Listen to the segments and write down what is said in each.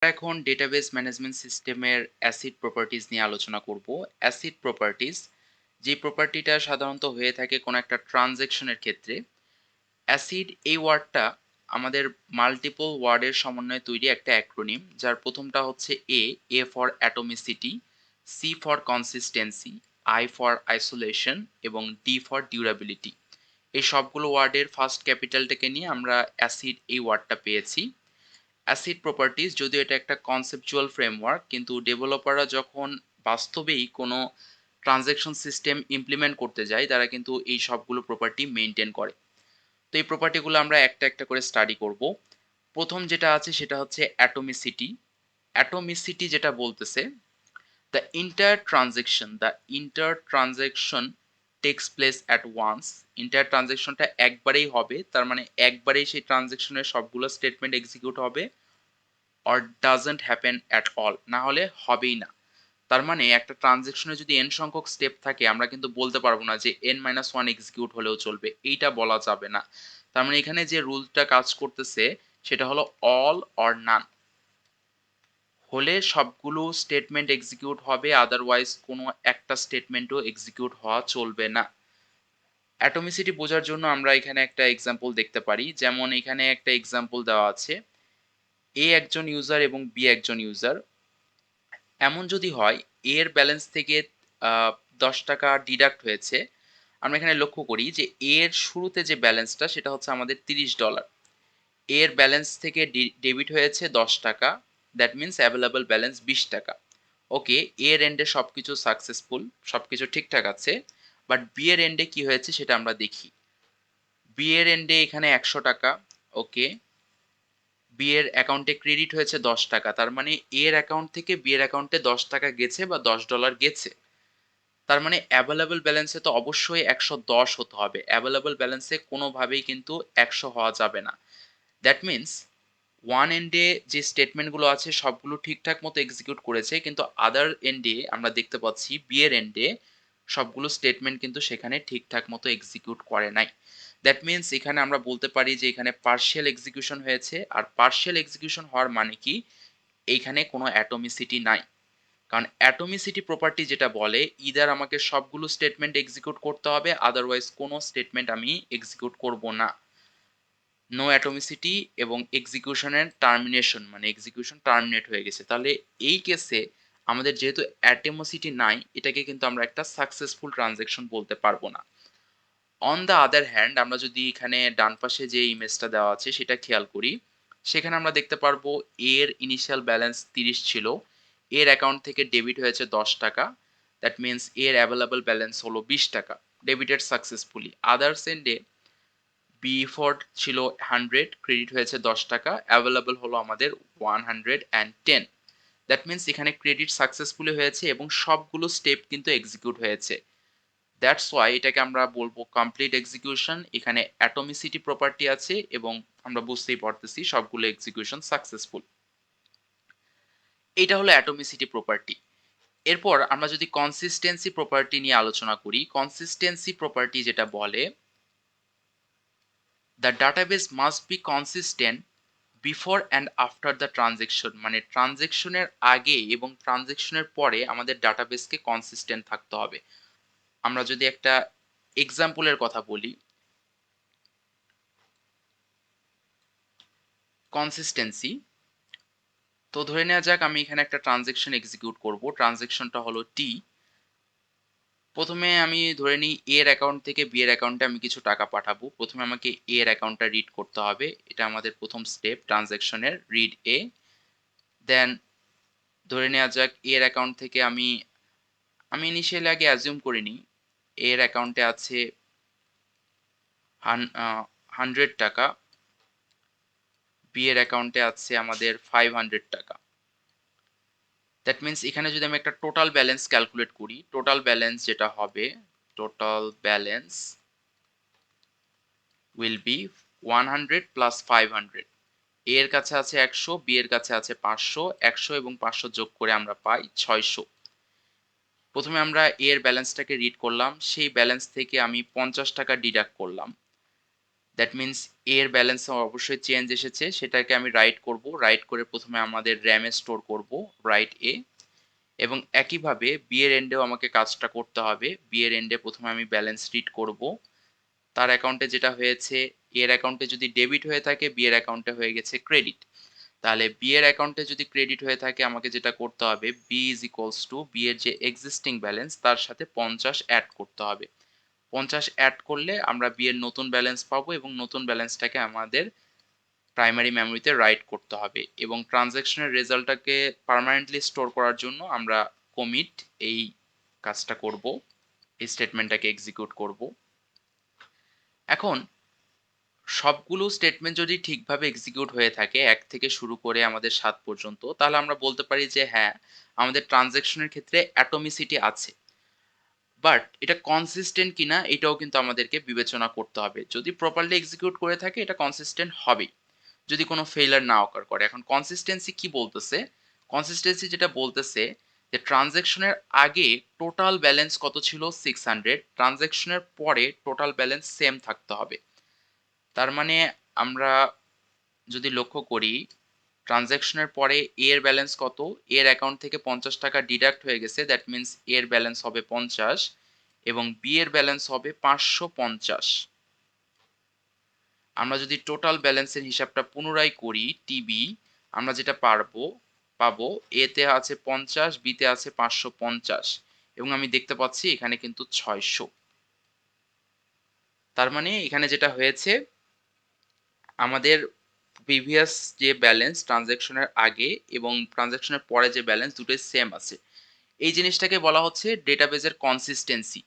এখন database management সিস্টেমের acid properties নিয়ে আলোচনা করব। অ্যাসিড প্রপার্টিজ যে প্রপার্টিটা সাধারণত হয়ে থাকে কোনো একটা ট্রানজ্যাকশনের ক্ষেত্রে। অ্যাসিড এই ওয়ার্ডটা আমাদের মাল্টিপল ওয়ার্ডের সমন্বয়ে তৈরি একটা অ্যাক্রোনিম, যার প্রথমটা হচ্ছে A for atomicity, C for consistency, I for isolation এবং ডি ফর ডিউরাবিলিটি। এই সবগুলো ওয়ার্ডের ফার্স্ট ক্যাপিটালটাকে নিয়ে আমরা অ্যাসিড এই ওয়ার্ডটা পেয়েছি। অ্যাসিড প্রপার্টিজ যদিও এটা একটা কনসেপচুয়াল ফ্রেমওয়ার্ক, কিন্তু ডেভেলপাররা যখন বাস্তবেই কোনো ট্রানজ্যাকশন সিস্টেম ইমপ্লিমেন্ট করতে যায় তারা কিন্তু এই সবগুলো প্রপার্টি মেনটেন করে। তো এই প্রপার্টিগুলো আমরা একটা একটা করে স্টাডি করব। প্রথম যেটা আছে সেটা হচ্ছে অ্যাটমিসিটি। অ্যাটমিসিটি যেটা বলতেছে, the entire transaction takes place at once. Entire ট্রানজেকশনটা একবারেই হবে, তার মানে একবারেই সেই ট্রানজেকশনের সবগুলো স্টেটমেন্ট এক্সিকিউট হবে, or doesn't happen at all, না হলে হবেই না। তার মানে একটা ট্রানজেকশনে যদি এন সংখ্যক স্টেপ থাকে আমরা কিন্তু বলতে পারবো না যে n-1 এক্সিকিউট হলেও চলবে, এইটা বলা যাবে না। তার মানে এখানে যে রুলটা কাজ করতেছে সেটা হলো অল অর নান। হলে সবগুলো স্টেটমেন্ট এক্সিকিউট হবে, আদারওয়াইজ কোনো একটা স্টেটমেন্টও এক্সিকিউট হওয়া চলবে না। অ্যাটমিসিটি বোঝার জন্য আমরা এখানে একটা এক্সাম্পল দেখতে পারি, যেমন এখানে একটা এক্সাম্পল দেওয়া আছে, এ একজন ইউজার এবং বি একজন ইউজার। এমন যদি হয় এ এর ব্যালেন্স থেকে আহ, 10 টাকা ডিডাক্ট হয়েছে, আমরা এখানে লক্ষ্য করি যে এ এর শুরুতে যে ব্যালেন্সটা সেটা হচ্ছে আমাদের $30। এর ব্যালেন্স থেকে ডেবিট হয়েছে 10 টাকা, দ্যাট মিনস অ্যাভেলেবল ব্যালেন্স 20 টাকা। ওকে, এর এন্ডে সবকিছু সাকসেসফুল, সবকিছু ঠিকঠাক আছে, বাট বি এর এন্ডে কি হয়েছে সেটা আমরা দেখি। বি এর এন্ডে এখানে 100 টাকা। ওকে, বি এর অ্যাকাউন্টে ক্রেডিট হয়েছে 10 টাকা, তার মানে এ এর অ্যাকাউন্ট থেকে বি এর অ্যাকাউন্টে 10 টাকা গেছে বা $10 গেছে। তার মানে অ্যাভেলেবল ব্যালেন্সে তো অবশ্যই 110 হতে হবে, অ্যাভেলেবল ব্যালেন্সে কোনোভাবেই কিন্তু 100 হওয়া যাবে না। দ্যাট মিনস ওয়ান এন্ডে যে স্টেটমেন্টগুলো আছে সবগুলো ঠিকঠাক মতো এক্সিকিউট করেছে, কিন্তু আদার এন্ডে আমরা দেখতে পাচ্ছি বি এর এন্ডে সবগুলো স্টেটমেন্ট কিন্তু সেখানে ঠিকঠাক মতো এক্সিকিউট করে নাই। দ্যাট মিনস এখানে আমরা বলতে পারি যে এখানে পার্শিয়াল এক্সিকিউশন হয়েছে, আর পার্শিয়াল এক্সিকিউশন হওয়ার মানে কি, এইখানে কোনো অ্যাটমিসিটি নাই। কারণ অ্যাটমিসিটি প্রপার্টি যেটা বলে ইদার আমাকে সবগুলো স্টেটমেন্ট এক্সিকিউট করতে হবে, আদারওয়াইজ কোনো স্টেটমেন্ট আমি এক্সিকিউট করব না। নো অ্যাটমিসিটি এবং এক্সিকিউশনের টার্মিনেশন, মানে এক্সিকিউশন টার্মিনেট হয়ে গেছে, তাহলে এই কেসে আমাদের যেহেতু অ্যাটমিসিটি নাই, এটাকে কিন্তু আমরা একটা সাকসেসফুল ট্রানজ্যাকশন বলতে পারবো না। অন দ্য আদার হ্যান্ড আমরা যদি এখানে ডান পাশে যে ইমেজটা দেওয়া আছে সেটা খেয়াল করি, সেখানে আমরা দেখতে পারবো এর ইনিশিয়াল ব্যালেন্স 30 ছিল, এর অ্যাকাউন্ট থেকে ডেবিট হয়েছে 10 টাকা, দ্যাট মিনস এর অ্যাভেলেবল ব্যালেন্স হলো 20 টাকা, ডেবিটেড সাকসেসফুলি। আদার্স এন্ডে বি ফর ছিল 100, ক্রেডিট হয়েছে 10 টাকা, অ্যাভেলেবল হলো আমাদের 110। দ্যাট মিনস এখানে ক্রেডিট সাকসেসফুলি হয়েছে এবং সবগুলো স্টেপ কিন্তু এক্সিকিউট হয়েছে। দ্যাটস ওয়াই এটাকে আমরা বলবো কমপ্লিট এক্সিকিউশন। এখানে অ্যাটমিসিটি প্রপার্টি আছে এবং আমরা বুঝতেই পারতেছি সবগুলো এক্সিকিউশন সাকসেসফুল। এটা হলো অ্যাটমিসিটি প্রপার্টি। এরপর আমরা যদি কনসিস্টেন্সি প্রপার্টি নিয়ে আলোচনা করি, কনসিস্টেন্সি প্রপার্টি যেটা বলে, the database must be consistent before and after the transaction, মানে ট্রানজেকশনের আগে এবং ট্রানজেকশনের পরে আমাদের ডাটাবেসকে কনসিস্টেন্ট থাকতে হবে। আমরা যদি একটা এক্সাম্পলের কথা বলি, কনসিস্টেন্সি, তো ধরে নেওয়া যাক আমি এখানে একটা ট্রানজেকশন এক্সিকিউট করব, ট্রানজেকশনটা হলো টি। প্রথমে আমি ধরে নিই এ এর অ্যাকাউন্ট থেকে বি এর অ্যাকাউন্টে আমি কিছু টাকা পাঠাবো। প্রথমে আমাকে এ এর অ্যাকাউন্টটা রিড করতে হবে, এটা আমাদের প্রথম স্টেপ ট্রানজেকশনের, রিড এ। দেন ধরে নেওয়া যাক এ এর অ্যাকাউন্ট থেকে আমি আমি ইনিশিয়ালি আগে অ্যাজিউম করিনি এ এর অ্যাকাউন্টে আছে 100 টাকা, বি এর অ্যাকাউন্টে আছে আমাদের 500 টাকা। দ্যাট মিনস এখানে যদি আমি একটা টোটাল ব্যালেন্স ক্যালকুলেট করি, টোটাল ব্যালেন্স যেটা হবে, total balance will be 100 plus 500। এ এর কাছে আছে 100, বি এর কাছে আছে 500, 100 এবং 500 যোগ করে আমরা পাই 600। প্রথমে আমরা এ এর ব্যালেন্সটাকে রিড করলাম, সেই ব্যালেন্স থেকে আমি 50 টাকা ডিডাক্ট করলাম। দ্যাট মিনস এর ব্যালেন্স অবশ্যই চেঞ্জ এসেছে, সেটাকে আমি রাইট করব। রাইট করে প্রথমে আমাদের র্যামে স্টোর করব, রাইট এ। এবং একইভাবে বি এর এন্ডেও আমাকে কাজটা করতে হবে। বি এর এন্ডে প্রথমে আমি ব্যালেন্স রিড করব। তার অ্যাকাউন্টে যেটা হয়েছে, এর অ্যাকাউন্টে যদি ডেবিট হয়ে থাকে, বি এর অ্যাকাউন্টে হয়ে গেছে ক্রেডিট। তাহলে বি এর অ্যাকাউন্টে যদি ক্রেডিট হয়ে থাকে, আমাকে যেটা করতে হবে, B is equals to B এর যে এক্সিস্টিং ব্যালেন্স তার সাথে 50 অ্যাড করতে হবে। 50 অ্যাড করলে আমরা বি এর নতুন ব্যালেন্স পাবো এবং নতুন ব্যালেন্সটাকে আমাদের প্রাইমারি মেমোরিতে রাইট করতে হবে। এবং ট্রানজ্যাকশনের রেজাল্টটাকে পার্মানেন্টলি স্টোর করার জন্য আমরা কমিট এই কাজটা করব, এই স্টেটমেন্টটাকে এক্সিকিউট করব। এখন সবগুলো স্টেটমেন্ট যদি ঠিকভাবে এক্সিকিউট হয়ে থাকে ১ থেকে শুরু করে আমাদের ৭ পর্যন্ত, তাহলে আমরা বলতে পারি যে হ্যাঁ, আমাদের ট্রানজ্যাকশনের ক্ষেত্রে অ্যাটমিসিটি আছে। বাট এটা কনসিস্টেন্ট কিনা এটাও কিন্তু আমাদেরকে বিবেচনা করতে হবে। যদি প্রপারলি এক্সিকিউট করে থাকে এটা কনসিস্টেন্ট হবেই। যদি কোনো ফেইলিউর না অকার করে। এখন কনসিস্টেন্সি কি বলতেছে? কনসিস্টেন্সি যেটা বলতেছে যে ট্রানজ্যাকশনের আগে টোটাল ব্যালেন্স কত ছিল 600, ট্রানজ্যাকশনের পরে টোটাল ব্যালেন্স সেম থাকতে হবে। তার মানে আমরা যদি লক্ষ্য করি, ট্রানজ্যাকশনের পরে এ এর ব্যালেন্স কত? এ এর অ্যাকাউন্ট থেকে ৳৫০ ডিডাক্ট হয়ে গেছে। দ্যাট মিনস এ এর ব্যালেন্স হবে ৫০ এবং বি এর ব্যালেন্স হবে ৫৫০। আমরা যদি টোটাল ব্যালেন্সের হিসাবটা পুনরায় করি, টিবি, আমরা যেটা পাবো, এ তে আছে ৫০, বি তে আছে ৫৫০ এবং আমি দেখতে পাচ্ছি এখানে কিন্তু ৬০০। তার মানে এখানে যেটা হয়েছে, আমাদের প্রিভিয়াস যে ব্যালেন্স ট্রানজ্যাকশনের আগে এবং ট্রানজ্যাকশনের পরে যে ব্যালেন্স দুটোই সেম আছে। এই জিনিসটাকে বলা হচ্ছে ডেটাবেজের কনসিস্টেন্সি।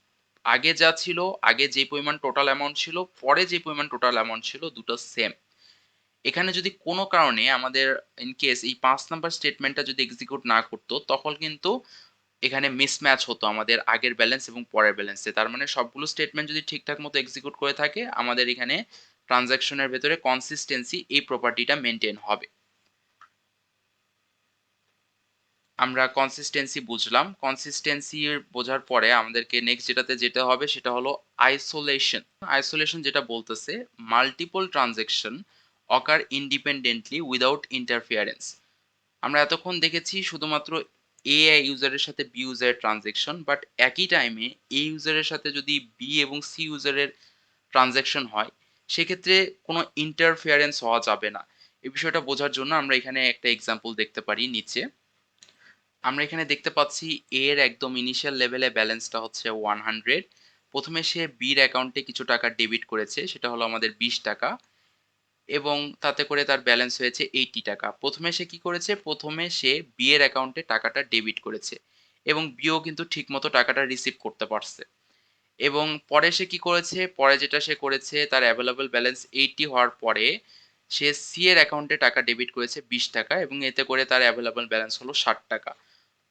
আগে যা ছিল, আগে যে পরিমাণ টোটাল অ্যামাউন্ট ছিল, পরে যে পরিমাণ টোটাল অ্যামাউন্ট ছিল, দুটো সেম। এখানে যদি কোনো কারণে আমাদের ইন কেস এই ৫ নাম্বার স্টেটমেন্টটা যদি এক্সিকিউট না করতো, তখন কিন্তু এখানে মিসম্যাচ হতো আমাদের আগের ব্যালেন্স এবং পরের ব্যালেন্সে। তার মানে সবগুলো স্টেটমেন্ট যদি ঠিকঠাক মতো এক্সিকিউট করে থাকে, আমাদের এখানে ট্রানজ্যাকশনের ভেতরে কনসিস্টেন্সি এই প্রপার্টিটা মেইনটেইন হবে। আমরা কনসিস্টেন্সি বুঝলাম। কনসিস্টেন্সি বোঝার পরে আমাদেরকে নেক্সট যেটাতে যেতে হবে সেটা হলো আইসোলেশন। আইসোলেশন যেটা বলতেছে, মাল্টিপল ট্রানজ্যাকশন অকার ইন্ডিপেন্ডেন্টলি উইদাউট ইন্টারফিয়ারেন্স। আমরা এতক্ষণ দেখেছি শুধুমাত্র এ ইউজারের সাথে বি ইউজারের ট্রানজ্যাকশন, বাট একই টাইমে এ ইউজারের সাথে যদি বি এবং সি ইউজারের ট্রানজ্যাকশন হয়, সেক্ষেত্রে কোনো ইন্টারফিয়ারেন্স হওয়া যাবে না। এই বিষয়টা বোঝার জন্য আমরা এখানে একটা এক্সাম্পল দেখতে পারি নিচে। আমরা এখানে দেখতে পাচ্ছি এ এর একদম ইনিশিয়াল লেভেলে ব্যালেন্সটা হচ্ছে 100। প্রথমে সে বির অ্যাকাউন্টে কিছু টাকা ডেবিট করেছে, সেটা হলো আমাদের 20 টাকা এবং তাতে করে তার ব্যালেন্স হয়েছে 80 টাকা। প্রথমে সে কি করেছে? প্রথমে সে বি এর অ্যাকাউন্টে টাকাটা ডেবিট করেছে এবং বিও কিন্তু ঠিকমতো টাকাটা রিসিভ করতে পারছে। এবং পরে সে কি করেছে? পরে যেটা সে করেছে, তার অ্যাভেলেবল ব্যালেন্স 80 হওয়ার পরে সে সি এর অ্যাকাউন্টে টাকা ডেবিট করেছে 20 টাকা এবং এতে করে তার অ্যাভেলেবল ব্যালেন্স হলো 60 টাকা।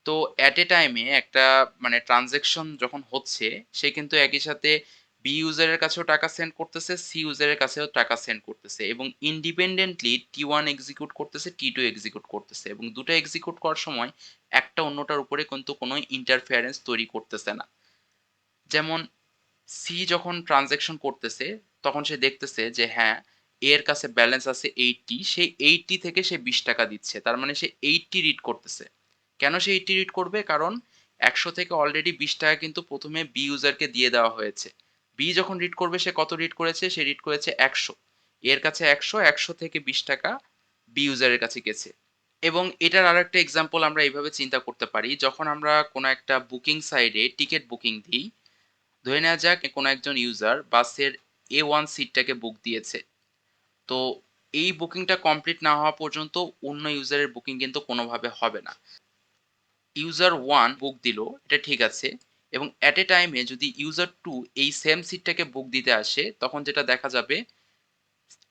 তো এট এ টাইমে একটা মানে ট্রানজ্যাকশন যখন হচ্ছে, সে কিন্তু একই সাথে বি ইউজারের কাছেও টাকা সেন্ড করতেছে, সি ইউজারের কাছেও টাকা সেন্ড করতেছে এবং ইন্ডিপেন্ডেন্টলি টি1 এক্সিকিউট করতেছে, টি2 এক্সিকিউট করতেছে এবং দুটো এক্সিকিউট করার সময় একটা অন্যটার উপরে কিন্তু কোনো ইন্টারফেয়ারেন্স তৈরি করতেছে না। যেমন সি যখন ট্রানজ্যাকশন করতেছে, তখন সে দেখতেছে যে হ্যাঁ, এ এর কাছে ব্যালেন্স আছে 80, সেই 80 থেকে সে 20 টাকা দিচ্ছে। তার মানে সে 80 রিড করতেছে। কেন সে 80 রিড করবে? কারণ ১০০ থেকে অলরেডি 20 টাকা কিন্তু ১ম এ বি ইউজারকে দিয়ে দেওয়া হয়েছে। বি যখন রিড করবে সে কত রিড করেছে? সে রিড করেছে ১০০। এর কাছে ১০০, ১০০ থেকে 20 টাকা বি ইউজারের কাছে গেছে। এবং এটার আরেকটা এক্সাম্পল আমরা এভাবে চিন্তা করতে পারি, যখন আমরা কোনো একটা বুকিং সাইটে টিকেট বুকিং দিই, ধরে নেওয়া যাক কোনো একজন ইউজার বাসের A1 সিটটাকে বুক দিয়েছে। তো এই বুকিংটা কমপ্লিট না হওয়া পর্যন্ত অন্য ইউজারের বুকিং কিন্তু কোনোভাবে হবে না। ইউজার ১ বুক দিল, এটা ঠিক আছে এবং এট এ টাইমে যদি ইউজার ২ এই সেম সিটটাকে বুক দিতে আসে, তখন যেটা দেখা যাবে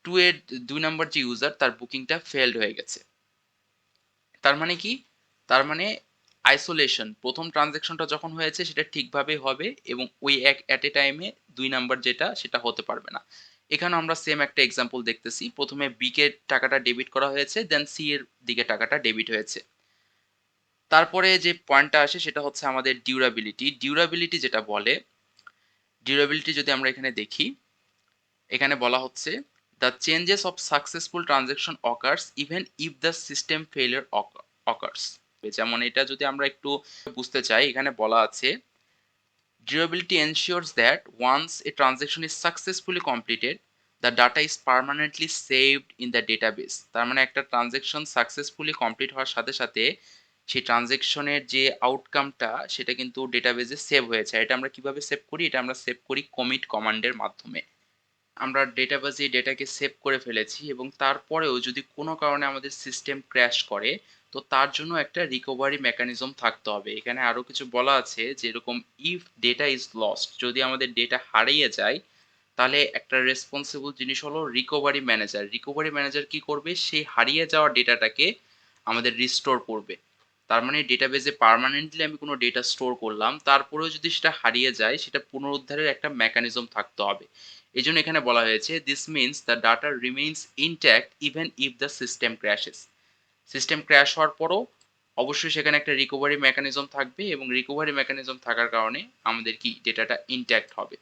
২ এর ২ নাম্বার যে ইউজার তার বুকিংটা ফেইলড হয়ে গেছে। তার মানে কি? তার মানে আইসোলেশন ১ম ট্রান্সেকশনটা যখন হয়েছে সেটা ঠিকভাবে হবে এবং ওই এট এ টাইমে ২ নাম্বার যেটা সেটা হতে পারবে না। এখানে আমরা সেম একটা এক্সাম্পল দেখতেছি। ১ম এ বি কে টাকাটা ডেবিট করা হয়েছে, দেন সি এর দিকে টাকাটা ডেবিট হয়েছে। তারপরে যে পয়েন্টটা আসে সেটা হচ্ছে আমাদের ডিউরাবিলিটি। ডিউরাবিলিটি যেটা বলে, ডিউরাবিলিটি যদি আমরা এখানে দেখি, এখানে বলা হচ্ছে the changes of successful transaction occurs even if the system failure occurs. যেমন এটা যদি আমরা একটু বুঝতে চাই, এখানে বলা আছে durability ensures that once a transaction is successfully completed, the data is permanently saved in the database। তার মানে একটা ট্রানজ্যাকশন সাকসেসফুলি কমপ্লিট হওয়ার সাথে সাথে সেই ট্রানজ্যাকশনের যে আউটকামটা সেটা কিন্তু ডেটাবেজে সেভ হয়েছে। এটা আমরা কিভাবে সেভ করি? এটা আমরা সেভ করি কমিট কমান্ডের মাধ্যমে। আমরা ডেটাবেজে ডেটাকে সেভ করে ফেলেছি এবং তারপরেও যদি কোনো কারণে আমাদের সিস্টেম ক্র্যাশ করে, তো তার জন্য একটা রিকভারি মেকানিজম থাকতে হবে। এখানে আরো কিছু বলা আছে যে এরকম ইফ ডেটা ইজ লস্ট, যদি আমাদের ডেটা হারিয়ে যায়, তাহলে একটা রেসপন্সিবল জিনিস হলো রিকভারি ম্যানেজার। রিকভারি ম্যানেজার কি করবে? সেই হারিয়ে যাওয়া ডেটাটাকে আমাদের রিস্টোর করবে। তার মানে ডেটাবেজে পার্মানেন্টলি আমি কোনো ডেটা স্টোর করলাম, তারপরেও যদি সেটা হারিয়ে যায়, সেটা পুনরুদ্ধারের একটা মেকানিজম থাকতে হবে। এজন্য এখানে বলা হয়েছে this means the data remains intact even if the system ক্র্যাশেস। System crash হওয়ার পরও অবশ্যই সেখানে একটা রিকভারি মেকানিজম থাকবে এবং রিকভারি মেকানিজম থাকার কারণে আমাদের কি ডেটাটা ইনট্যাক্ট হবে।